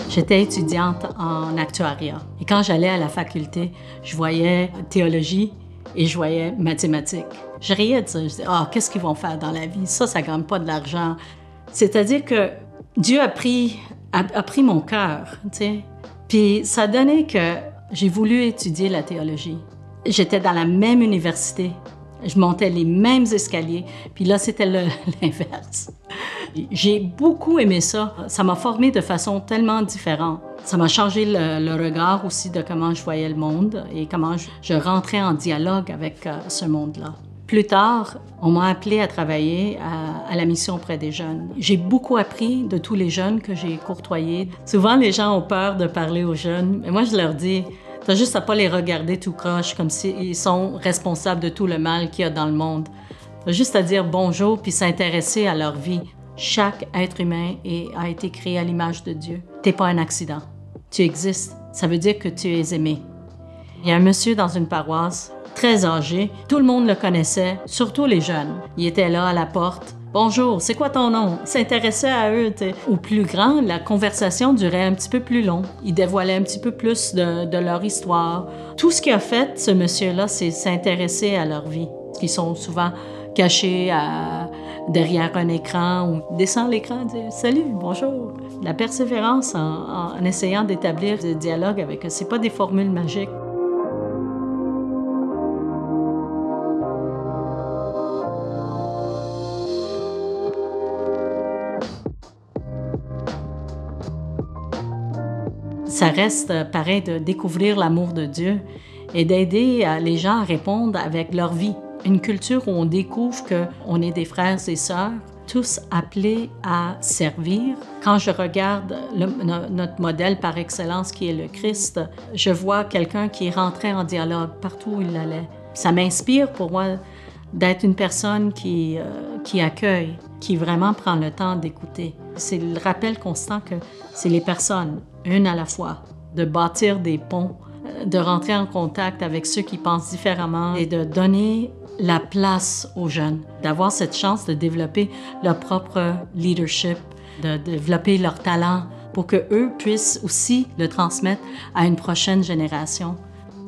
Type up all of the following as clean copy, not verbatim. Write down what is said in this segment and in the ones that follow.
J'étais étudiante en actuariat. Et quand j'allais à la faculté, je voyais théologie et je voyais mathématiques. Je riais de ça. Je disais, qu'est-ce qu'ils vont faire dans la vie? Ça ne gagne pas de l'argent. C'est-à-dire que Dieu a pris mon cœur, tu sais. Puis ça a donné que j'ai voulu étudier la théologie. J'étais dans la même université. Je montais les mêmes escaliers. Puis là, c'était l'inverse. J'ai beaucoup aimé ça. Ça m'a formée de façon tellement différente. Ça m'a changé le regard aussi de comment je voyais le monde et comment je rentrais en dialogue avec ce monde-là. Plus tard, on m'a appelée à travailler à la mission auprès des jeunes. J'ai beaucoup appris de tous les jeunes que j'ai courtoyés. Souvent, les gens ont peur de parler aux jeunes, mais moi, je leur dis, t'as juste à pas les regarder tout croche comme s'ils sont responsables de tout le mal qu'il y a dans le monde. T'as juste à dire bonjour puis s'intéresser à leur vie. Chaque être humain a été créé à l'image de Dieu. T'es pas un accident. Tu existes. Ça veut dire que tu es aimé. Il y a un monsieur dans une paroisse, très âgé. Tout le monde le connaissait, surtout les jeunes. Il était là à la porte. « Bonjour, c'est quoi ton nom? » Il s'intéressait à eux. T'sais. Aux plus grands, la conversation durait un petit peu plus long. Il dévoilait un petit peu plus de leur histoire. Tout ce qu'il a fait, ce monsieur-là, c'est s'intéresser à leur vie. Parce qu'ils sont souvent cachés derrière un écran ou descend l'écran et dire « Salut, bonjour ». La persévérance en essayant d'établir des dialogues avec eux, c'est pas des formules magiques. Ça reste pareil de découvrir l'amour de Dieu et d'aider les gens à répondre avec leur vie. Une culture où on découvre qu'on est des frères et sœurs, tous appelés à servir. Quand je regarde notre modèle par excellence qui est le Christ, je vois quelqu'un qui rentrait en dialogue partout où il allait. Ça m'inspire pour moi d'être une personne qui accueille, qui vraiment prend le temps d'écouter. C'est le rappel constant que c'est les personnes, une à la fois, de bâtir des ponts, de rentrer en contact avec ceux qui pensent différemment et de donner la place aux jeunes, d'avoir cette chance de développer leur propre leadership, de développer leur talent pour qu'eux puissent aussi le transmettre à une prochaine génération.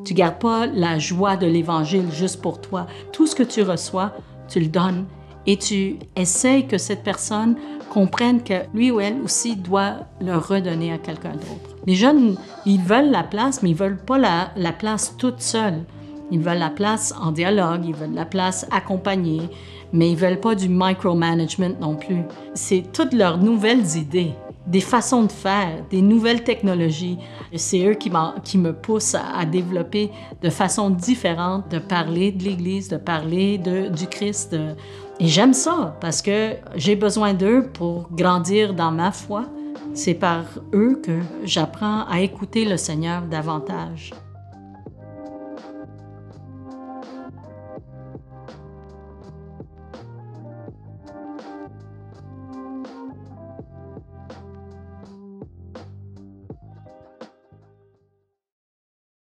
Tu ne gardes pas la joie de l'Évangile juste pour toi. Tout ce que tu reçois, tu le donnes et tu essayes que cette personne comprenne que lui ou elle aussi doit le redonner à quelqu'un d'autre. Les jeunes, ils veulent la place, mais ils ne veulent pas la place toute seule. Ils veulent la place en dialogue, ils veulent la place accompagnée, mais ils ne veulent pas du micromanagement non plus. C'est toutes leurs nouvelles idées, des façons de faire, des nouvelles technologies. C'est eux qui me poussent à développer de façon différente, de parler de l'Église, de parler du Christ. Et j'aime ça parce que j'ai besoin d'eux pour grandir dans ma foi. C'est par eux que j'apprends à écouter le Seigneur davantage.